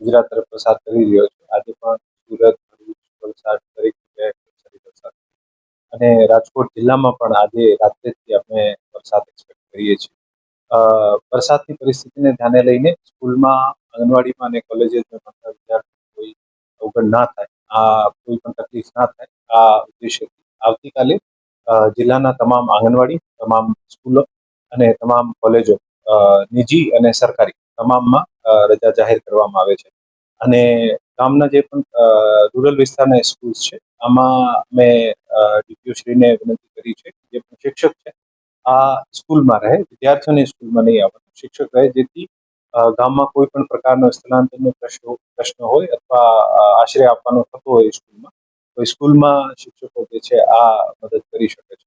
ગુજરાત તરફ પ્રસાર કરી રહ્યો છે. આજે પણ સુરત, ભરૂચ, વલસાડ દરેક જગ્યાએ વરસાદી વરસાદ અને રાજકોટ જિલ્લામાં પણ આજે રાત્રેથી આપણે વરસાદ એક્સપેક્ટ કરીએ છીએ. વરસાદની પરિસ્થિતિને ધ્યાને લઈને સ્કૂલમાં, આંગણવાડીમાં અને કોલેજીસમાં ભણતા વિદ્યાર્થીઓ કોઈ અવગણ ના થાય, કોઈ પણ તકલીફ ના થાય, આ ઉદ્દેશ્યથી આવતીકાલે જિલ્લાના તમામ આંગણવાડી, તમામ સ્કૂલો અને તમામ કોલેજો, નિજી અને સરકારી તમામમાં રજા જાહેર કરવામાં આવે છે. અને ગામના જે પણ રૂરલ વિસ્તારના સ્કૂલ્સ છે, આમાં મેં ડીપીઓશ્રીને વિનંતી કરી છે કે જે પણ શિક્ષક છે આ સ્કૂલમાં રહે, વિદ્યાર્થીઓને સ્કૂલમાં નહીં આવવાનું, શિક્ષક રહે, જેથી ગામમાં કોઈ પણ પ્રકારનો સ્થળાંતરનો પ્રશ્ન હોય અથવા આશ્રય આપવાનો થતો હોય સ્કૂલમાં, તો સ્કૂલમાં શિક્ષકો જે છે આ મદદ કરી શકે છે.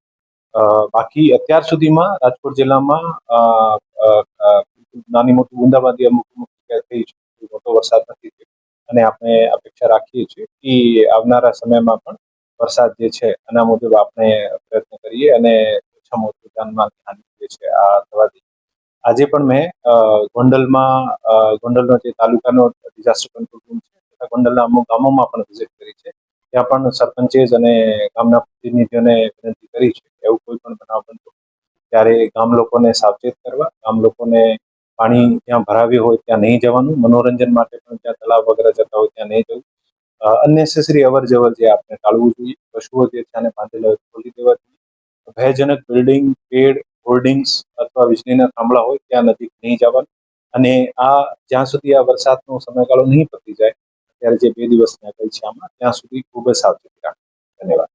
બાકી અત્યાર સુધીમાં રાજકોટ જિલ્લામાં નાની મોટી બુંદાબાંદી અમુક અમુક જગ્યાએ થઈ છે, મોટો વરસાદ નથી થયો અને આપણે અપેક્ષા રાખીએ છીએ કે આવનારા સમયમાં પણ વરસાદ જે છે એના મુજબ આપણે પ્રયત્ન કરીએ અને ઓછામાં ઓછું જાનમાલ હાનિ જે છે આ થવા દઈએ. આજે પણ મેં ગોંડલનો જે તાલુકાનો ડિઝાસ્ટર કંટ્રોલ રૂમ છે, ગોંડલના અમુક ગામોમાં પણ વિઝિટ કરી છે. ત્યાં પણ સરપંચેસ અને ગામના પ્રતિનિધિઓને વિનંતી કરી છે કે એવું કોઈ પણ બનાવ બનતો ત્યારે ગામ લોકોને સાવચેત કરવા, ગામ લોકોને પાણી ત્યાં ભરાવ્યું હોય ત્યાં નહીં જવાનું, મનોરંજન માટે પણ ત્યાં તળાવ વગેરે જતા હોય ત્યાં નહીં જવું, અનનેસેસરી અવર જવર જે આપણે ટાળવું જોઈએ, પશુઓ જે છે આને બાંધેલા હોય ખોલી દેવા જોઈએ, ભયજનક બિલ્ડિંગ, પેડ, હોર્ડિંગ્સ અથવા વીજળીના થાંભલા હોય ત્યાં નજીક નહીં જવાનું. અને જ્યાં સુધી આ વરસાદનો સમયગાળો નહીં પતી જાય, અત્યારે જે 2 દિવસની આગાહી છે આમાં, ત્યાં સુધી ખૂબ જ સાવચેતી રાખવી. ધન્યવાદ.